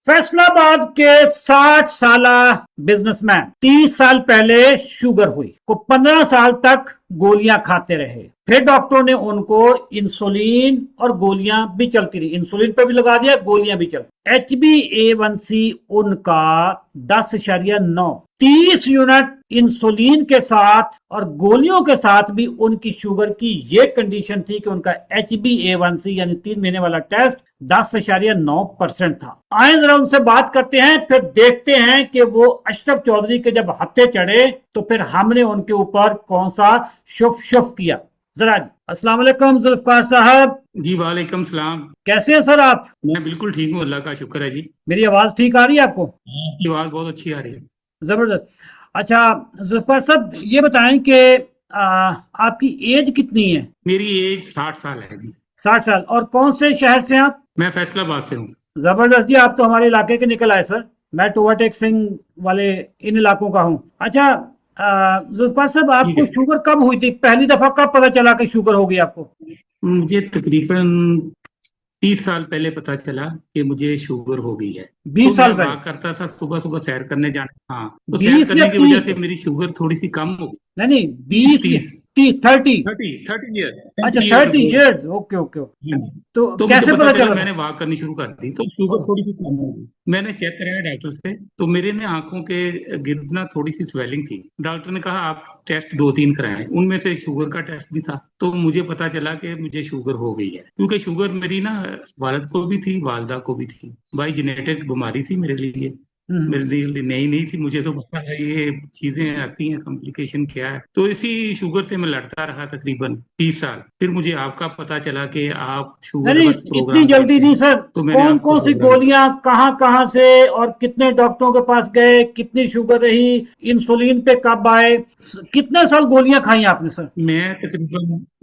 फैसलाबाद के 60 साला बिजनेसमैन 30 साल पहले शुगर हुई को 15 साल तक गोलियां खाते रहे। फिर डॉक्टरों ने उनको इंसुलिन और गोलियां भी चलती रही, इंसुलिन पे भी लगा दिया, गोलियां भी चलती। HbA1c उनका 10.9, 30 यूनिट इंसुलिन के साथ और गोलियों के साथ भी उनकी शुगर की ये कंडीशन थी कि उनका HbA1c यानी 3 महीने वाला टेस्ट 10.9% था। आए जरा उनसे बात करते हैं, फिर देखते हैं कि वो अशरफ चौधरी के जब हत्थे चढ़े तो फिर हमने उनके ऊपर कौन सा शुफ शुफ किया। जरा जी, अस्सलाम वालेकुम जुल्फकार साहब। जी वालेकुम सलाम। कैसे हैं सर आप? मैं बिल्कुल ठीक हूँ, अल्लाह का शुक्र है जी। मेरी आवाज ठीक आ रही है आपको? आपकी आवाज़ बहुत अच्छी आ रही है। जबरदस्त। अच्छा जुल्फकार साहब, ये बताएं कि आपकी एज कितनी है? मेरी एज 60 साल है जी। 60 साल। और कौन से शहर से हैं आप? मैं फैसलाबाद से हूँ। जबरदस्त जी, आप तो हमारे इलाके के निकल आए सर। मैं टोवाटेक सिंह वाले इन इलाकों का हूँ। अच्छा जुल्फकार साहब, ठीक आपको है। शुगर कब हुई थी? पहली दफा कब पता चला कि शुगर होगी आपको? मुझे तकरीबन 30 साल पहले पता चला कि मुझे शुगर हो गई है। तो 20 मैं साल पहले? वॉक करता था, सुबह सुबह सैर करने जाना। हाँ, तो सैर 20 या करने की वजह 30? से मेरी शुगर थोड़ी सी कम हो गई। नहीं नहीं, 30 20 या 30 30? 30 ईयर अच्छा 30 year 30 ago. Years, okay okay okay. हाँ। तो तो मुझे कैसे पता पता चला, चला था? मैंने वॉक करनी शुरू कर दी तो शुगर थोड़ी सी कम हो गई। मैंने चेक कराया डॉक्टर से, तो मेरे ने आंखों के गिर्द ना थोड़ी सी स्वेलिंग थी। डॉक्टर ने कहा आप टेस्ट 2-3 कराएं, उनमें से शुगर का टेस्ट भी था। तो मुझे पता चला कि मुझे शुगर हो गई है, क्योंकि शुगर मेरी ना वालिद को भी थी, वालदा को भी थी। भाई जेनेटिक बीमारी थी मेरे लिए। हम्म। मेरे लिए नई नहीं थी, मुझे तो पता है ये चीजें आती हैं, कॉम्प्लिकेशन क्या है। तो इसी शुगर से मैं लड़ता रहा तकरीबन 30 साल। फिर मुझे आपका पता चला कि आप नहीं शुगर नहीं, वर्स इतनी प्रोग्राम जल्दी करते नहीं हैं, सर। तो मैंने कौन आपको कौन सी प्रोग्राम किया। गोलियां कहाँ कहाँ से और कितने डॉक्टरों के पास गए, कितनी शुगर रही, इंसुलिन पे कब आए, कितने साल गोलियां खाई आपने सर?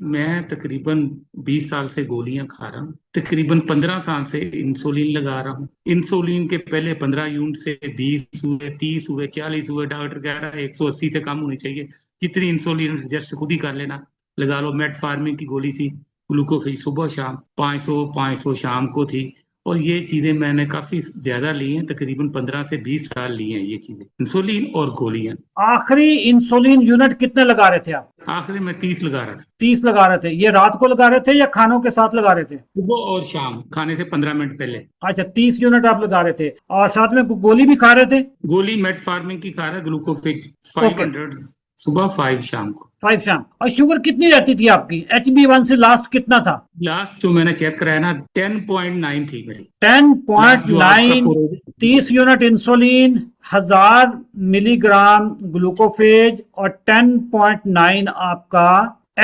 मैं तकरीबन 20 साल से गोलियां खा रहा हूँ। तकरीबन 15 साल से इंसुलिन लगा रहा हूँ। इंसुलिन के पहले 15 यूनिट से 20 हुए, 30 हुए, 40 हुए। डॉक्टर कह रहा है 180 से कम होनी चाहिए। जितनी इंसुलिन एडजस्ट खुद ही कर लेना, लगा लो। मेटफार्मिन की गोली थी, ग्लूकोफेज सुबह शाम 500 शाम को थी। और ये चीजें मैंने काफी ज्यादा ली हैं, तकरीबन 15 से 20 साल ली हैं ये चीजें, इंसुलिन और गोलियां। आखिरी इंसुलिन यूनिट कितने लगा रहे थे आप? आखिर में 30 लगा रहा था। 30 लगा रहे थे। ये रात को लगा रहे थे या खानों के साथ लगा रहे थे? सुबह और शाम, खाने से 15 मिनट पहले। अच्छा, 30 यूनिट आप लगा रहे थे और साथ में गोली भी खा रहे थे? गोली मेटफार्मिन की खा रहा है, ग्लूकोफिज ओके। 500 सुबह, 5 शाम को। 5 शाम। और शुगर कितनी रहती थी आपकी? HbA1c से लास्ट कितना था? लास्ट जो मैंने चेक कराया ना, 10.9 थी मेरी। लास्ट जो आपका 10.9। पूरे। 30 यूनिट इंसुलिन, 1000 मिलीग्राम ग्लूकोफेज और 10.9 आपका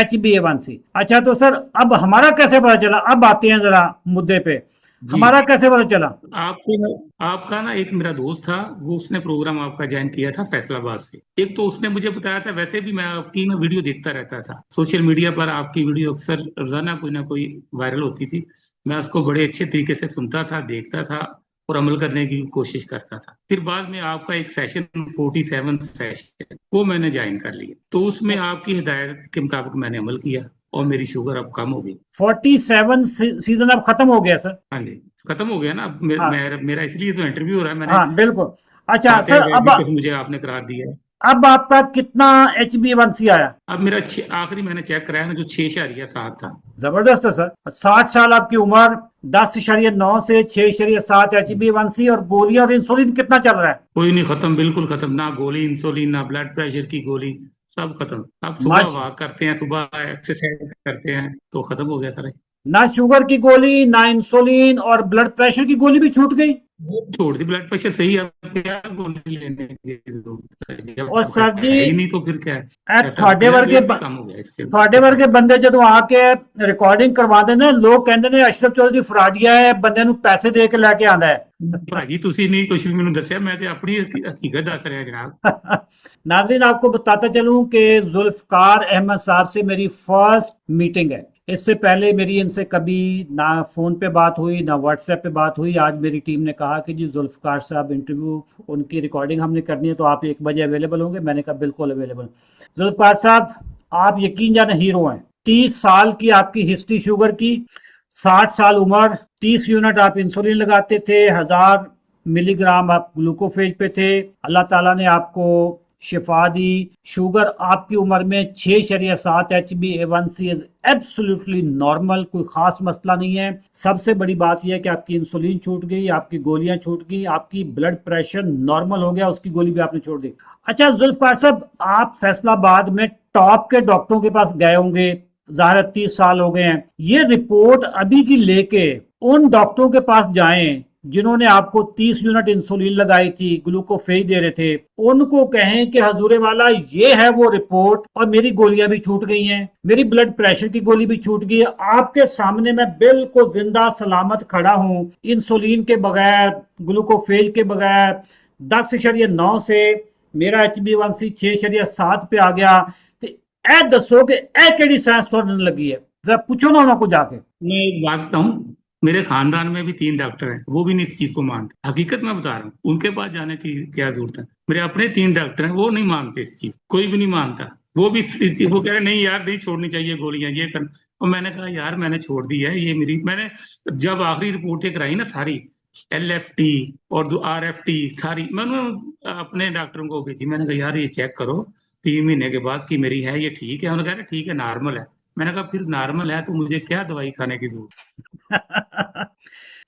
HbA1c। अच्छा तो सर, अब हमारा कैसे पता चला? अब आते हैं जरा मुद्दे पे। जी। हमारा कैसे पता चला? आपको आपका ना एक मेरा दोस्त था, वो उसने प्रोग्राम आपका ज्वाइन किया था फैसलाबाद से। एक तो उसने मुझे बताया था, वैसे भी मैं आपकी ना वीडियो देखता रहता था सोशल मीडिया पर। आपकी वीडियो अक्सर रोजाना कोई ना कोई वायरल होती थी। मैं उसको बड़े अच्छे तरीके से सुनता था, देखता था और अमल करने की कोशिश करता था। फिर बाद में आपका एक सेशन, 47 सेशन, वो मैंने ज्वाइन कर लिया। तो उसमें आपकी हिदायत के मुताबिक मैंने अमल किया और मेरी शुगर अब कम हो गई। 47 सीजन अब खत्म हो गया सर? हाँ जी, खत्म हो गया ना अब। हाँ मेरा इसलिए तो इंटरव्यू हो रहा है। मैंने हाँ बिल्कुल। अच्छा फातेह सर, अब वैदिक मुझे आपने करार दिया है। अब आपका कितना HbA1c आया? अब मेरा आखिरी मैंने चेक कराया ना, जो 6.7 था। जबरदस्त है सर। 60 साल आपकी उम्र, 10.9 से 6.7 HbA1c, और गोली और इंसुलिन कितना चल रहा है? कोई नहीं खत्म, बिल्कुल खत्म। ना गोली इंसुलिन, ना ब्लड प्रेशर की गोली, सब खत्म। अब सुबह माश वॉक करते हैं, सुबह एक्सरसाइज करते हैं, तो खत्म हो गया सारा। ना शुगर की गोली, ना इंसुलिन, और ब्लड प्रेशर की गोली भी छूट गई। वो छोड़ दी, ब्लड प्रेशर सही है। अब क्या गोली लेने की जरूरत है, और जब सर जी, है ही नहीं तो फिर क्या है। ऐसा थोड़े मेरा वर्गे वेट भी कम हो गया इससे। थोड़े वर्गे बंदे जो आके रिकॉर्डिंग करवा देने, लोग कहते ने अशरफ चौधरी फराडिया है, बंदे ਨੂੰ पैसे दे के लेके आंदा है। भाजी ਤੁਸੀਂ नहीं कुछ भी मैंने दसिया, मैं तो अपनी हकीकत दस रहा जनाब। नाजरीन, आपको बताता चलूं कि जुल्फकार अहमद साहब से मेरी फर्स्ट मीटिंग है। इससे पहले मेरी इनसे कभी ना फोन पे बात हुई, ना व्हाट्सएप पे बात हुई। आज मेरी टीम ने कहा कि जी जुल्फकार साहब इंटरव्यू, उनकी रिकॉर्डिंग हमने करनी है, तो आप 1 बजे अवेलेबल होंगे? मैंने कहा बिल्कुल अवेलेबल। जुल्फकार साहब, आप यकीन जाने हीरो हैं। 30 साल की आपकी हिस्ट्री शुगर की, 60 साल उम्र, 30 यूनिट आप इंसुलिन लगाते थे, 1000 मिलीग्राम आप ग्लूकोफेज पे थे, अल्लाह ताला ने आपको शिफा दी। शुगर आपकी उम्र में 6.7 HbA1c इज एब्सोल्युटली नॉर्मल, कोई खास मसला नहीं है। सबसे बड़ी बात यह है कि आपकी इंसुलिन छूट गई, आपकी गोलियां छूट गई, आपकी ब्लड प्रेशर नॉर्मल हो गया, उसकी गोली भी आपने छोड़ दी। अच्छा जुल्फकार साहब, आप फैसलाबाद में टॉप के डॉक्टरों के पास गए होंगे, ज़ाहिर 30 साल हो गए हैं, ये रिपोर्ट अभी की लेके उन डॉक्टरों के पास जाएं जिन्होंने आपको 30 यूनिट इंसुलिन लगाई थी, ग्लूकोफेज दे रहे थे, उनको कहें कि हजूरे वाला ये है वो रिपोर्ट और मेरी गोलियां भी छूट गई हैं, मेरी ब्लड प्रेशर की गोली भी छूट गई है, आपके सामने मैं बिल्कुल जिंदा सलामत खड़ा हूं, इंसुलिन के बगैर, ग्लूकोफेज के बगैर, 10.9 से मेरा HbA1c 6.7 पे आ गया। तो ए दसो कि ए केड़ी साइंस थोड़न लगी है, जरा पूछो ना उनको जाके। मैं एक बात बताऊं, मेरे खानदान में भी 3 डॉक्टर हैं, वो भी नहीं इस चीज को मानते। हकीकत मैं बता रहा हूँ, उनके पास जाने की क्या जरूरत है। मेरे अपने 3 डॉक्टर हैं, वो नहीं मानते इस चीज, कोई भी नहीं मानता। वो भी वो कह रहे नहीं यार, नहीं छोड़नी चाहिए गोलियां, ये कर। और मैंने कहा यार मैंने छोड़ दी है, ये मेरी, मैंने जब आखिरी रिपोर्टें कराई ना सारी, LFT और RFT सारी, मैंने अपने डॉक्टरों को भेजी। मैंने कहा यार ये चेक करो 3 महीने के बाद कि मेरी है ये ठीक है। उन्होंने कहा ठीक है नॉर्मल है। मैंने कहा फिर नॉर्मल है तो मुझे क्या दवाई खाने की जरूरत।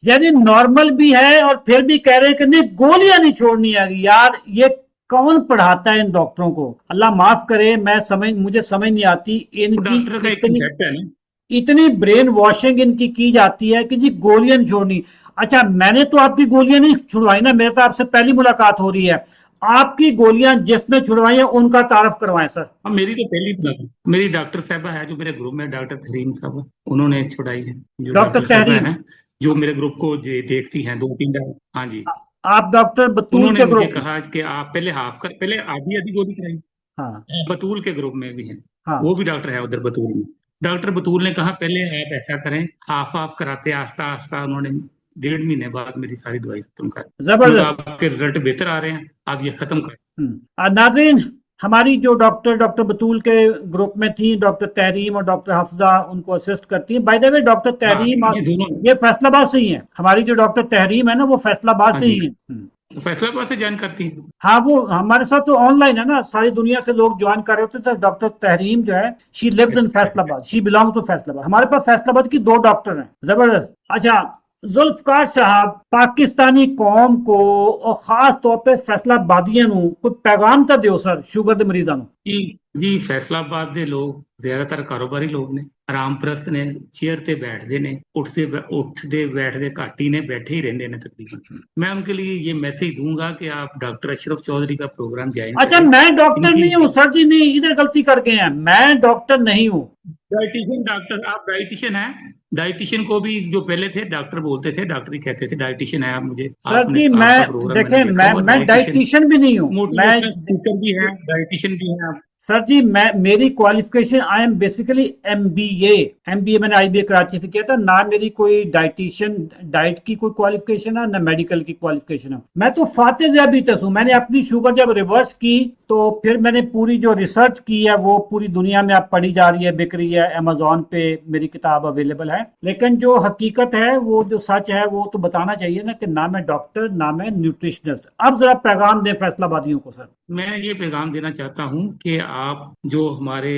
यानी नॉर्मल भी है और फिर भी कह रहे हैं कि नहीं गोलियां नहीं छोड़नी है। यार ये कौन पढ़ाता है इन डॉक्टरों को, अल्लाह माफ करे, मुझे समझ नहीं आती इनकी डॉक्टर का एक इतनी इफेक्ट है ना। इतनी ब्रेन वॉशिंग इनकी की जाती है कि जी गोलियां नहीं छोड़नी। अच्छा मैंने तो आपकी गोलियां नहीं छुड़वाई ना, मेरे तो आपसे पहली मुलाकात हो रही है, आपकी गोलियां जिसने छुड़वाई है उनका तारफ करवाएं सर। हाँ मेरी तो पहली मुलाकात, मेरी डॉक्टर साहबा है जो मेरे ग्रुप में, डॉक्टर तहरीम साहब, उन्होंने छुड़ाई है। जो डॉक्टर डॉक्टर साहबा है तहरीम, ना, जो मेरे ग्रुप को देखती हैं 2-3 डॉक्टर, हाँ जी, आप डॉक्टर बतूल उन्होंने के मुझे ग्रुप में? कहा कि आप पहले हाफ कर, पहले आधी आधी गोली कराई। हाँ बतूल के ग्रुप में भी हैं, हाँ। वो भी डॉक्टर है उधर बतूल में। डॉक्टर बतूल ने कहा पहले आप ऐसा करें, हाफ हाफ कराते आस्ता आस्ता। उन्होंने 1.5 महीने बाद मेरी सारी दवाई खत्म कर। उन्होंने कहा जबरदस्त। आपके रिजल्ट बेहतर आ रहे हैं, आप ये खत्म करें। नाजरीन, हमारी जो डॉक्टर बतूल के ग्रुप में थी, डॉक्टर तहरीम और डॉक्टर हफ्जा उनको असिस्ट करती हैं। बाय द वे डॉक्टर हाँ तहरीम ये दोनों, ये फैसलाबाद से ही हैं, हमारी जो डॉक्टर तहरीम है ना वो फैसलाबाद हाँ से ही जी, है। फैसलाबाद से ज्वाइन करती हैं। हाँ वो हमारे साथ तो ऑनलाइन है ना, सारी दुनिया से लोग ज्वाइन कर रहे होते थे। डॉक्टर तहरीम जो है she lives in Faisalabad, she belong to Faisalabad. हमारे पास फैसलाबाद की 2 डॉक्टर हैं, जबरदस्त। अच्छा जुल्फकार साहब, पाकिस्तानी कौम को और खास तौर पे फैसलाबादियों को कोई पैगाम तो दियो सर शुगर के मरीजों को। जी जी, फैसलाबाद ਦੇ ਲੋਕ ਜ਼ਿਆਦਾਤਰ ਕਾਰੋਬਾਰੀ ਲੋਕ ਨੇ, ਆਰਾਮਪ੍ਰਸਤ ਨੇ, ਚੇਅਰ ਤੇ ਬੈਠਦੇ ਨੇ, ਉੱਠਦੇ ਬੈਠਦੇ ਘੱਟ ही ने, बैठे ही रहते हैं तकरीबन। मैं उनके लिए ये मैसेज दूंगा कि आप डॉक्टर अशरफ चौधरी का प्रोग्राम ज्वाइन अच्छा करें। मैं डॉक्टर इनकी नहीं हूँ सर जी, नहीं इधर गलती कर गए हैं, मैं डॉक्टर नहीं हूँ। डाइटिशियन, डॉक्टर आप डाइटिशियन हैं। डाइटिशियन को भी जो पहले थे डॉक्टर बोलते थे, डॉक्टर ही कहते थे। डाइटिशियन है आप, मुझे सर आपने जी मैं आपका प्रोग्राम मैंने देखें, देखा हुआ। मैं डाइटिशियन, डाइटिशियन भी नहीं हूँ मैं। मोटिवेशनल स्पीकर भी है, डाइटिशियन भी है आप। सर जी मैं, मेरी qualification I am basically MBA. MBA मैंने आईबीए कराची से किया था ना, मेरी कोई डाइटिशियन डाइट की कोई क्वालिफिकेशन है ना मेडिकल की क्वालिफिकेशन है। मैं तो फाते ज़ियाबीतस हूँ। मैंने अपनी शुगर जब रिवर्स की तो फिर मैंने पूरी जो रिसर्च की है वो पूरी दुनिया में अब पढ़ी जा रही है, बिक रही है, अमेजोन पे मेरी किताब अवेलेबल है। लेकिन जो हकीकत है, वो जो सच है वो तो बताना चाहिए ना कि ना मैं डॉक्टर ना मैं न्यूट्रिशनिस्ट। अब जरा पैगाम दें फैसलाबादियों को सर। मैं ये पैगाम देना चाहता हूं कि आप जो हमारे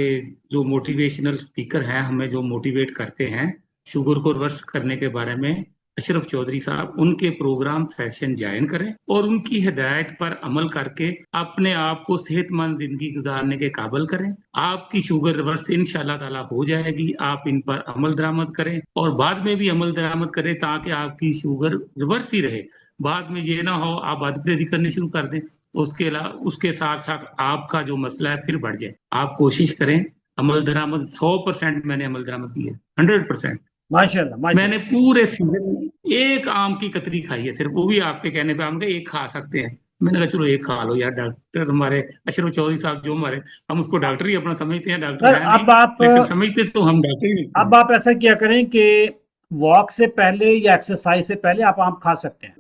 जो मोटिवेशनल स्पीकर हैं, हमें जो मोटिवेट करते हैं शुगर को रिवर्स करने के बारे में, अशरफ चौधरी साहब, उनके प्रोग्राम सेशन ज्वाइन करें और उनकी हिदायत पर अमल करके अपने आप को सेहतमंद जिंदगी गुजारने के काबिल करें। आपकी शुगर रिवर्स इंशाल्लाह ताला हो जाएगी। आप इन पर अमल दरामद करें और बाद में भी अमल दरामद करें ताकि आपकी शुगर रिवर्स ही रहे। बाद में ये ना हो आप बदपरहेजी करनी शुरू कर दें, उसके अलावा उसके साथ साथ आपका जो मसला है फिर बढ़ जाए। आप कोशिश करें अमल दरामद 100%। मैंने अमल दरामद की है 100%। माशाल्लाह माशाल्लाह। मैंने पूरे सीजन में एक आम की कतरी खाई है सिर्फ, वो भी आपके कहने पे। आम का एक खा सकते हैं, मैंने कहा चलो एक खा लो यार। डॉक्टर हमारे अशरफ चौधरी साहब जो हमारे, हम उसको डॉक्टर ही अपना समझते हैं, डॉक्टर सर है नहीं, अब आप लेकिन समझते तो हम डॉक्टर ही नहीं। अब आप ऐसा क्या करें कि वॉक से पहले या एक्सरसाइज से पहले आप आम खा सकते हैं।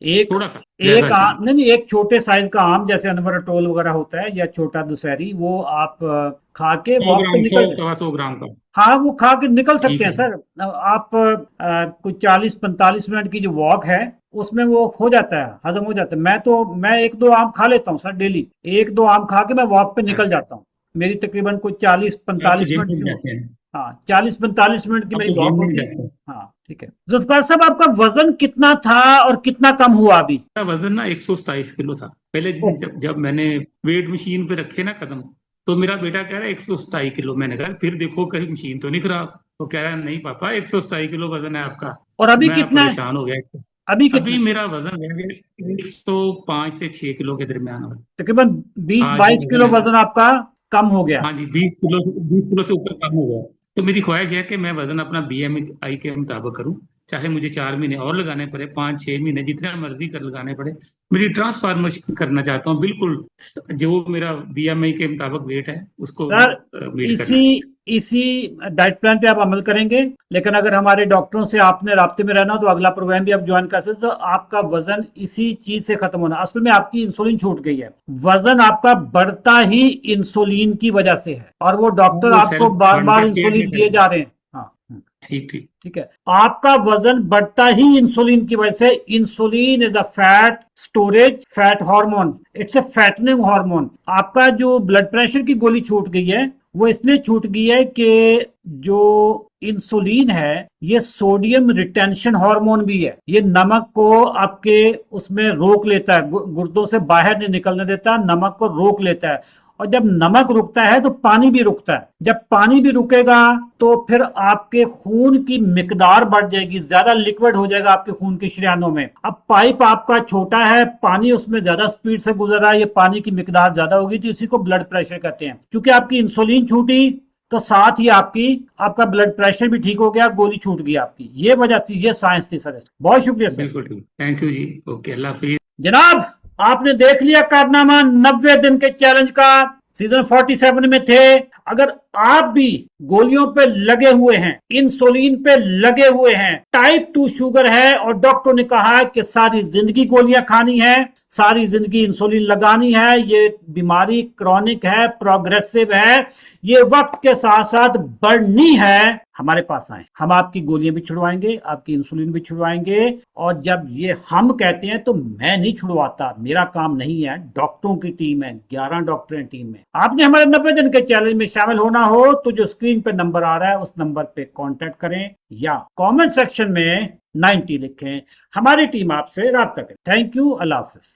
एक थोड़ा सा, एक ज्यादा नहीं। आम नहीं, एक छोटे साइज का आम जैसे अनवरटोल वगैरह होता है या छोटा दुशहरी, वो आप खा के 100 वॉक पे ग्राम, निकल। 100 ग्राम का। हाँ, वो खा के निकल सकते ठीक हैं है। सर। आप कुछ 40-45 मिनट की जो वॉक है उसमें वो हो जाता है, हजम हो जाता है। मैं 1-2 आम खा लेता हूँ सर डेली। 1-2 आम खा के मैं वॉक पे निकल अच्छा, जाता हूँ। मेरी तकरीबन कुछ चालीस आप तो पैंतालीस जिम मिनट में की भी वो। जाते हैं? हाँ, 40-45 मिनट की आप मेरी तो वॉक जिम में भी होती जाते है। हैं? हाँ, ठीक है। जुल्फकार साहब, आपका वजन कितना था और कितना कम हुआ अभी? मेरा वजन ना 127 किलो था पहले दिन, ओह, जब मैंने वेट मशीन पे रखे ना कदम, तो मेरा बेटा कह रहा है 127 किलो। मैंने कहा फिर देखो कहीं मशीन तो नहीं खराब। तो कह रहा है नहीं पापा, 127 किलो वजन है आपका। और अभी मैं कितना है? परेशान हो गया। अभी अभी कितना है? मेरा वजन है 105 से 6 किलो के दरमियान है। तकरीबन बीस आज जो बाईस वजन किलो है ना, वजन आपका कम हो गया। हाँ जी, 20 किलो, 20 किलो से ऊपर कम हो गया। तो मेरी ख्वाहिश है कि मैं वजन अपना BMI के मुताबिक करूं। चाहे मुझे 4 महीने और लगाने पड़े, 5-6 महीने, जितना मर्जी कर लगाने पड़े। मेरी ट्रांसफार्मेशन करना चाहता हूँ बिल्कुल। जो मेरा BMI के मुताबिक वेट है उसको सर, मीट करना इसी है। इसी डाइट प्लान पे आप अमल करेंगे, लेकिन अगर हमारे डॉक्टरों से आपने राब्ते में रहना हो तो अगला प्रोग्राम भी आप ज्वाइन कर सकते हैं। तो आपका वजन इसी चीज से खत्म होना, असल में आपकी इंसुलिन छूट गई है। वजन आपका बढ़ता ही इंसुलिन की वजह से है, और वो डॉक्टर वो आपको सेल्फ बार बर्न बार के पेट इंसुलिन में दिए करेगा। जा रहे हैं। हाँ, ठीक ठीक। ठीक है। आपका वजन बढ़ता ही इंसुलिन की वजह से। Insulin is a fat storage fat hormone, it's a fattening hormone. आपका जो ब्लड प्रेशर की गोली छूट गई है, वो इसलिए छूट गई है कि जो इंसुलिन है ये सोडियम रिटेंशन हार्मोन भी है। ये नमक को आपके उसमें रोक लेता है, गुर्दों से बाहर नहीं निकलने देता, नमक को रोक लेता है। और जब नमक रुकता है तो पानी भी रुकता है। जब पानी भी रुकेगा तो फिर आपके खून की मिकदार बढ़ जाएगी, ज्यादा लिक्विड हो जाएगा आपके खून के शरीयानों में। अब पाइप आपका छोटा है, पानी उसमें ज्यादा स्पीड से गुजर रहा है, ये पानी की मिकदार ज्यादा होगी, तो इसी को ब्लड प्रेशर कहते हैं। क्योंकि आपकी इंसुलिन छूटी तो साथ ही आपका ब्लड प्रेशर भी ठीक हो गया, गोली छूट गई आपकी। ये वजह थी, ये साइंस थी सर। बहुत शुक्रिया सर। बिल्कुल ठीक, थैंक यू जी। ओके, अल्लाह हाफिज। जनाब, आपने देख लिया कारनामा 90 दिन के चैलेंज का। सीजन 47 में थे। अगर आप भी गोलियों पे लगे हुए हैं, इंसुलिन पे लगे हुए हैं, टाइप 2 शुगर है और डॉक्टर ने कहा है कि सारी जिंदगी गोलियां खानी है, सारी जिंदगी इंसुलिन लगानी है, ये बीमारी क्रॉनिक है, प्रोग्रेसिव है, ये वक्त के साथ साथ बढ़नी है, हमारे पास आए। हम आपकी गोलियां भी छुड़वाएंगे, आपकी इंसुलिन भी छुड़वाएंगे। और जब ये हम कहते हैं तो मैं नहीं छुड़वाता, मेरा काम नहीं है, डॉक्टरों की टीम है, 11 डॉक्टर हैं टीम में। आपने हमारे 90 दिन के चैलेंज में शामिल होना हो तो जो स्क्रीन पे नंबर आ रहा है उस नंबर पे कांटेक्ट करें या कमेंट सेक्शन में 90 लिखें। हमारी टीम आपसे राब्ता करें। Thank you, Allah Hafiz.